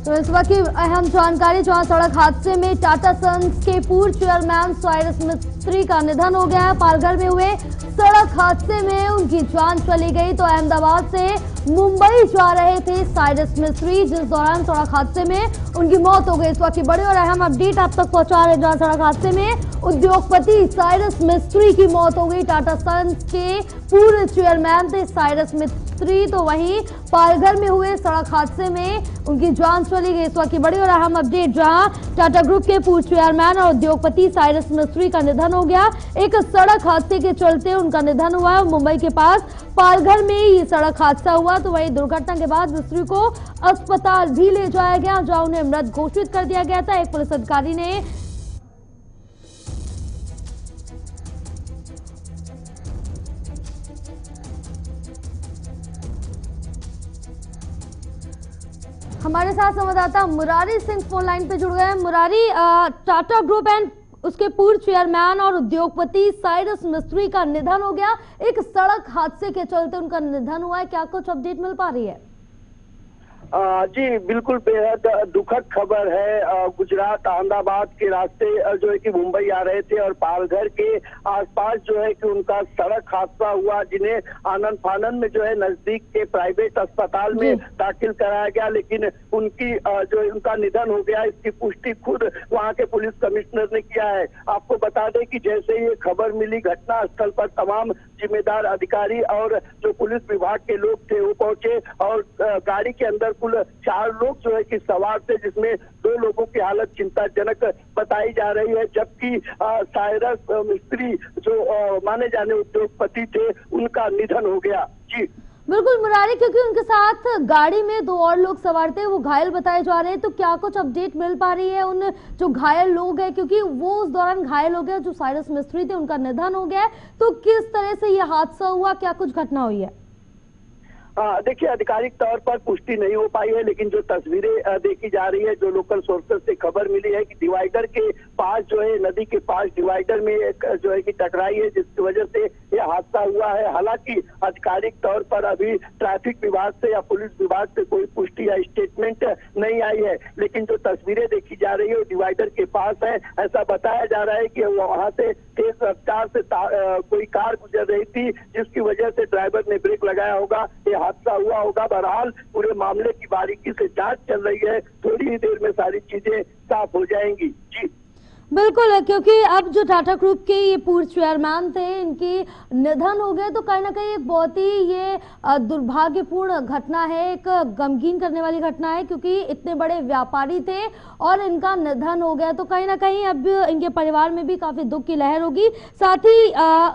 तो इस वक्त की अहम जानकारी, जहां सड़क हादसे में टाटा सन्स के पूर्व चेयरमैन साइरस मिस्त्री का निधन हो गया है। पालघर में हुए सड़क हादसे में उनकी जान चली गई। तो अहमदाबाद से मुंबई जा रहे थे साइरस मिस्त्री, जिस दौरान सड़क हादसे में उनकी मौत हो गई। इस वक्त की बड़ी और अहम अपडेट आप तक पहुंचा रहे, जहां सड़क हादसे में उद्योगपति साइरस मिस्त्री की मौत हो गई। टाटा सन्स के पूर्व चेयरमैन थे साइरस मिस्त्री, तो वहीं पालघर में हुए सड़क हादसे में उनकी जान चली गई। इस वक्त की बड़ी और अहम अपडेट, जहां टाटा ग्रुप के पूर्व चेयरमैन और उद्योगपति साइरस मिस्त्री का निधन हो गया। एक सड़क हादसे के चलते उनका निधन हुआ। मुंबई के पास पालघर में ये सड़क हादसा हुआ। तो वहीं दुर्घटना के बाद मिस्त्री को अस्पताल भी ले जाया गया, जहां उन्हें मृत घोषित कर दिया गया था। एक पुलिस अधिकारी ने हमारे साथ संवाददाता मुरारी सिंह फोन लाइन पे जुड़ गए हैं। मुरारी, टाटा ग्रुप एंड उसके पूर्व चेयरमैन और उद्योगपति साइरस मिस्त्री का निधन हो गया। एक सड़क हादसे के चलते उनका निधन हुआ है, क्या कुछ अपडेट मिल पा रही है? जी बिल्कुल, बेहद दुखद खबर है। गुजरात अहमदाबाद के रास्ते जो है कि मुंबई आ रहे थे और पालघर के आसपास जो है कि उनका सड़क हादसा हुआ, जिन्हें आनंद फानंद में जो है नजदीक के प्राइवेट अस्पताल में दाखिल कराया गया, लेकिन उनकी जो उनका निधन हो गया, इसकी पुष्टि खुद वहां के पुलिस कमिश्नर ने किया है। आपको बता दें कि जैसे ये खबर मिली, घटना स्थल पर तमाम जिम्मेदार अधिकारी और जो पुलिस विभाग के लोग थे वो पहुंचे और गाड़ी के अंदर कुल 4 लोग जो है कि सवार थे, जिसमें 2 लोगों की हालत चिंताजनक बताई जा रही है। जबकि साइरस मिस्त्री जो माने जाने उद्योगपति थे, उनका निधन हो गया। जी बिल्कुल मुरारी, क्योंकि उनके साथ गाड़ी में 2 और लोग सवार थे, वो घायल बताए जा रहे हैं। तो क्या कुछ अपडेट मिल पा रही है उन जो घायल लोग हैं, क्योंकि वो उस दौरान घायल हो गए, जो साइरस मिस्त्री थे उनका निधन हो गया है। तो किस तरह से ये हादसा हुआ, क्या कुछ घटना हुई है? देखिए, आधिकारिक तौर पर पुष्टि नहीं हो पाई है, लेकिन जो तस्वीरें देखी जा रही है, जो लोकल सोर्सेस से खबर मिली है कि डिवाइडर के पास जो है, नदी के पास डिवाइडर में एक जो है कि टकराई है, जिसकी वजह से यह हादसा हुआ है। हालांकि आधिकारिक तौर पर अभी ट्रैफिक विभाग से या पुलिस विभाग से कोई पुष्टि या स्टेटमेंट नहीं आई है, लेकिन जो तस्वीरें देखी जा रही है वो डिवाइडर के पास है। ऐसा बताया जा रहा है कि वहां से तेज रफ्तार से कोई कार गुजर रही थी, जिसकी वजह से ड्राइवर ने ब्रेक लगाया होगा, हादसा हुआ होगा। बहरहाल पूरे मामले की बारीकी से जांच चल रही है, थोड़ी ही देर में सारी चीजें साफ हो जाएंगी। जी बिल्कुल, क्योंकि अब जो टाटा ग्रुप के ये पूर्व चेयरमैन थे, इनकी निधन हो गए, तो कहीं ना कहीं एक बहुत ही ये दुर्भाग्यपूर्ण घटना है, एक गमगीन करने वाली घटना है, क्योंकि इतने बड़े व्यापारी थे और इनका निधन हो गया। तो कहीं ना कहीं अब इनके परिवार में भी काफी दुख की लहर होगी। साथ ही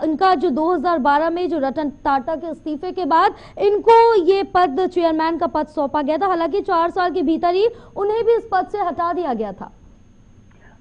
इनका जो 2012 में जो रतन टाटा के इस्तीफे के बाद इनको ये पद, चेयरमैन का पद सौंपा गया था। हालांकि 4 साल के भीतर ही उन्हें भी इस पद से हटा दिया गया था।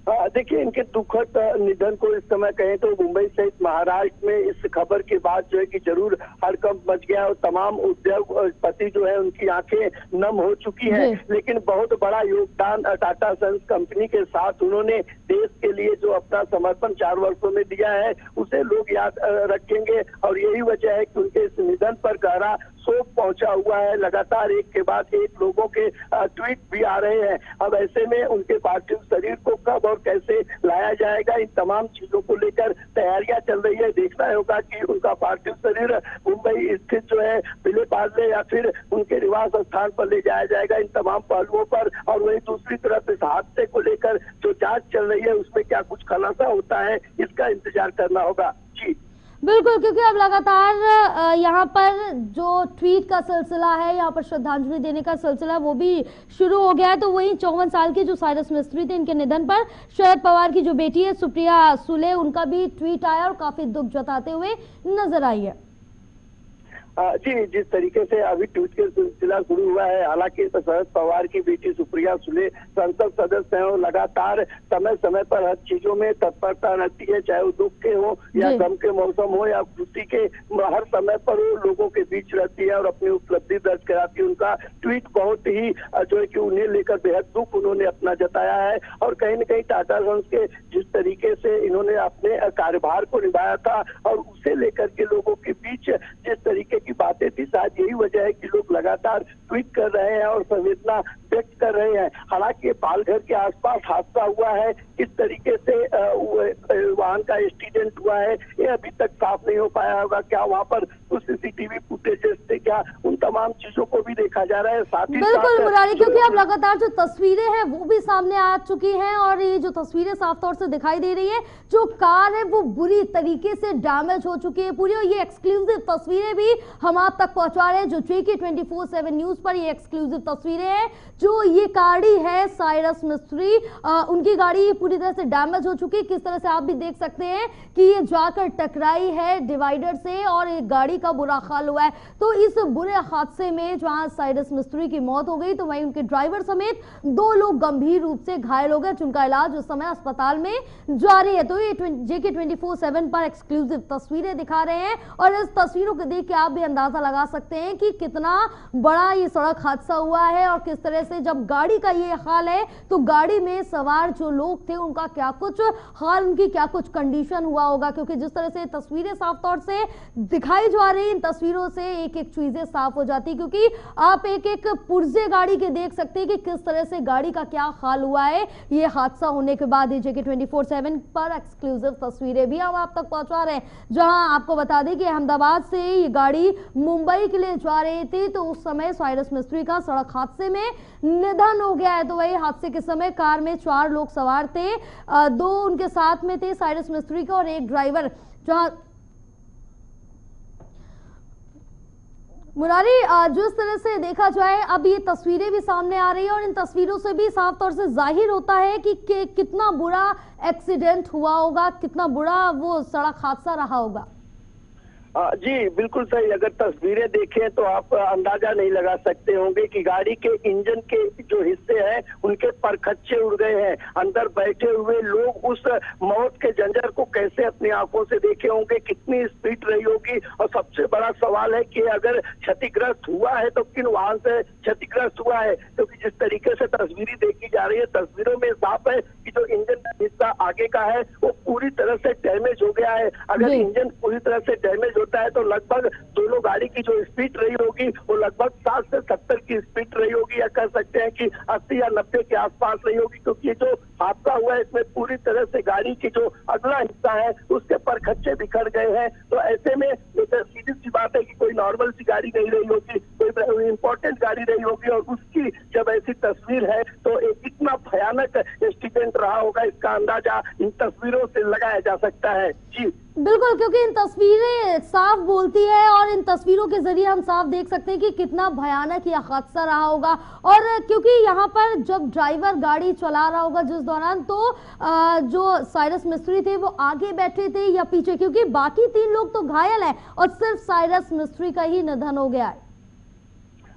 देखिए, इनके दुखद निधन को इस समय कहें तो मुंबई सहित महाराष्ट्र में इस खबर के बाद जो है कि जरूर हड़कंप मच गया और तमाम उद्योगपति जो है उनकी आंखें नम हो चुकी हैं। लेकिन बहुत बड़ा योगदान टाटा सन्स कंपनी के साथ उन्होंने देश के लिए जो अपना समर्पण 4 वर्षों में दिया है, उसे लोग याद रखेंगे। और यही वजह है कि उनके इस निधन पर गहरा शोक पहुंचा हुआ है। लगातार एक के बाद एक लोगों के ट्वीट भी आ रहे हैं। अब ऐसे में उनके पार्थिव शरीर को कब और कैसे लाया जाएगा, इन तमाम चीजों को लेकर तैयारियां चल रही है। देखना होगा कि उनका पार्थिव शरीर मुंबई स्थित जो है विले पार्ले या फिर उनके निवास स्थान पर ले जाया जाएगा, इन तमाम पहलुओं पर। और वही दूसरी तरफ इस हादसे को लेकर जो जांच चल रही है, उसमें क्या कुछ खुलासा होता है, इसका इंतजार करना होगा। जी बिल्कुल, क्योंकि अब लगातार यहाँ पर जो ट्वीट का सिलसिला है, यहाँ पर श्रद्धांजलि देने का सिलसिला वो भी शुरू हो गया है। तो वहीं 54 साल के जो साइरस मिस्त्री थे, इनके निधन पर शरद पवार की जो बेटी है सुप्रिया सुले, उनका भी ट्वीट आया और काफी दुख जताते हुए नजर आई है। जी, जिस तरीके से अभी ट्वीट के सिलसिला शुरू हुआ है, हालांकि शरद पवार की बेटी सुप्रिया सुले संसद सदस्य हैं और लगातार समय समय पर हर चीजों में तत्परता रहती है, चाहे वो दुख के हो या गम के मौसम हो या खुशी के, हर समय पर वो लोगों के बीच रहती है और अपनी उपलब्धि दर्ज कराती है। उनका ट्वीट बहुत ही जो है कि उन्हें लेकर बेहद दुख उन्होंने अपना जताया है। और कहीं न कहीं टाटा सन्स के जिस तरीके से इन्होंने अपने कार्यभार को निभाया था और उसे लेकर के लोगों के बीच जिस तरीके की बातें थी, शायद यही वजह है कि लोग लगातार ट्वीट कर रहे हैं और संवेदना व्यक्त कर रहे हैं। हालांकि पालघर के आसपास हादसा हुआ है, किस तरीके से वाहन का एक्सीडेंट हुआ है ये अभी तक साफ नहीं हो पाया होगा। क्या वहाँ पर कुछ सीसीटीवी फुटेजेस थे क्या, उन तमाम चीजों को भी देखा जा रहा है। साथ ही बिल्कुल मुरारी, क्योंकि अब लगातार जो तस्वीरें हैं वो भी सामने आ चुकी हैं और ये जो तस्वीरें साफ तौर से दिखाई दे रही है, जो कार है वो बुरी तरीके से डैमेज हो चुकी है पूरी। और ये एक्सक्लूसिव तस्वीरें भी हम आप तक पहुंचा रहे हैं, जो JK 24/7 न्यूज पर ये एक्सक्लूसिव तस्वीरें हैं। जो ये गाड़ी है साइरस मिस्त्री, उनकी गाड़ी पूरी तरह से डैमेज हो चुकी है। किस तरह से आप भी देख सकते हैं कि ये जाकर टकराई है डिवाइडर से और एक गाड़ी का बुरा हाल हुआ है। तो इस बुरे हादसे में जहां साइरस मिस्त्री की मौत हो गई, तो वहीं उनके ड्राइवर समेत 2 लोग गंभीर रूप से घायल हो गए, जिनका इलाज उस समय अस्पताल में जारी है। तो ये JK 24/7 पर एक्सक्लूसिव तस्वीरें दिखा रहे हैं और इस तस्वीरों को देख के आप भी अंदाजा लगा सकते हैं कि कितना बड़ा ये सड़क हादसा हुआ है और किस तरह से जब गाड़ी का ये हाल है तो गाड़ी में सवार जो लोग थे उनका क्या कुछ हाल, उनकी क्या कुछ कंडीशन हुआ होगा। क्योंकि जिस तरह से तस्वीरें साफ तौर से दिखाई जा रही, इन तस्वीरों से एक एक चीजें साफ हो जाती, क्योंकि आप एक एक पुर्जे गाड़ी के देख सकते हैं कि किस तरह से गाड़ी का क्या हाल हुआ है ये हादसा होने के बाद। JK 24/7 पर एक्सक्लूसिव तस्वीरें भी हम आप तक पहुंचा रहे हैं, जहां आपको बता दें कि अहमदाबाद से ये गाड़ी मुंबई के लिए जा रही थी, तो उस समय साइरस मिस्त्री का सड़क हादसे में निधन हो गया है। तो वही हादसे के समय कार में 4 लोग सवार थे, 2 उनके साथ में थे साइरस मिस्त्री के और एक ड्राइवर। जहां मुरारी, जिस तरह से देखा जाए अब ये तस्वीरें भी सामने आ रही है और इन तस्वीरों से भी साफ तौर से जाहिर होता है कि कितना बुरा एक्सीडेंट हुआ होगा, कितना बुरा वो सड़क हादसा रहा होगा। जी बिल्कुल सही। अगर तस्वीरें देखें तो आप अंदाजा नहीं लगा सकते होंगे कि गाड़ी के इंजन के जो हिस्से हैं उनके परखच्चे उड़ गए हैं। अंदर बैठे हुए लोग उस मौत के जंजर को कैसे अपनी आंखों से देखे होंगे, कितनी स्पीड रही होगी। और सबसे बड़ा सवाल है कि अगर क्षतिग्रस्त हुआ है तो किन वाहन से क्षतिग्रस्त हुआ है, क्योंकि जिस तरीके से तस्वीरें देखी जा रही है, तस्वीरों में साफ है कि जो इंजन का हिस्सा आगे का है वो पूरी तरह से डैमेज हो गया है। अगर इंजन पूरी तरह से डैमेज होता है तो लगभग दोनों गाड़ी की जो स्पीड रही होगी वो लगभग 60 से 70 की स्पीड रही होगी, या कह सकते हैं कि 80 या 90 के आसपास रही होगी। क्योंकि ये जो हादसा हुआ है इसमें पूरी तरह से गाड़ी की जो अगला हिस्सा है उसके परखच्चे बिखर गए हैं। तो ऐसे में सीधी सी बात है कि कोई नॉर्मल सी गाड़ी नहीं रही होगी, कोई इंपॉर्टेंट गाड़ी रही होगी, और उसकी जब ऐसी तस्वीर है तो एक कितना भयानक एक्सीडेंट रहा होगा इसका अंदाजा इन तस्वीरों से लगाया जा सकता है। जी बिल्कुल, क्योंकि इन तस्वीरें साफ बोलती है और इन तस्वीरों के जरिए हम साफ देख सकते हैं कि कितना भयानक यह हादसा रहा होगा। और क्योंकि यहाँ पर जब ड्राइवर गाड़ी चला रहा होगा जिस दौरान, तो जो साइरस मिस्त्री थे वो आगे बैठे थे या पीछे, क्योंकि बाकी 3 लोग तो घायल हैं और सिर्फ साइरस मिस्त्री का ही निधन हो गया है।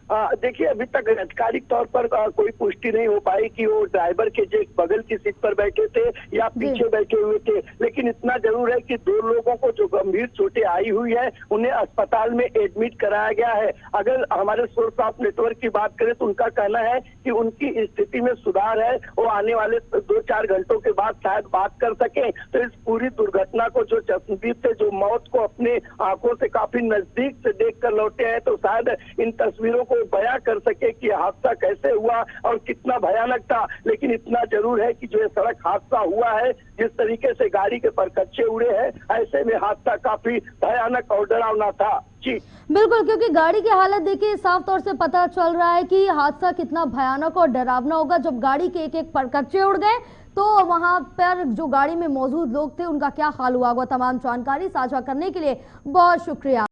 देखिए अभी तक आधिकारिक तौर पर कोई पुष्टि नहीं हो पाई कि वो ड्राइवर के जो बगल की सीट पर बैठे थे या पीछे बैठे हुए थे। लेकिन इतना जरूर है कि 2 लोगों को जो गंभीर चोटें आई हुई है उन्हें अस्पताल में एडमिट कराया गया है। अगर हमारे सोर्स ऑफ नेटवर्क की बात करें तो उनका कहना है कि उनकी स्थिति में सुधार है, वो आने वाले 2-4 घंटों के बाद शायद बात कर सके। तो इस पूरी दुर्घटना को जो चश्मदीद थे, जो मौत को अपने आंखों से काफी नजदीक से देख कर लौटे हैं, तो शायद इन तस्वीरों को बयां कर सके कि हादसा कैसे हुआ और कितना भयानक था। लेकिन इतना जरूर है कि जो ये सड़क हादसा हुआ है, जिस तरीके से गाड़ी के परखच्चे उड़े हैं, ऐसे में हादसा काफी भयानक और डरावना था। जी बिल्कुल, क्योंकि गाड़ी की हालत देखिए साफ तौर से पता चल रहा है कि हादसा कितना भयानक और डरावना होगा। जब गाड़ी के एक एक परखच्चे उड़ गए तो वहां पर जो गाड़ी में मौजूद लोग थे उनका क्या हाल हुआ होगा। तमाम जानकारी साझा करने के लिए बहुत शुक्रिया।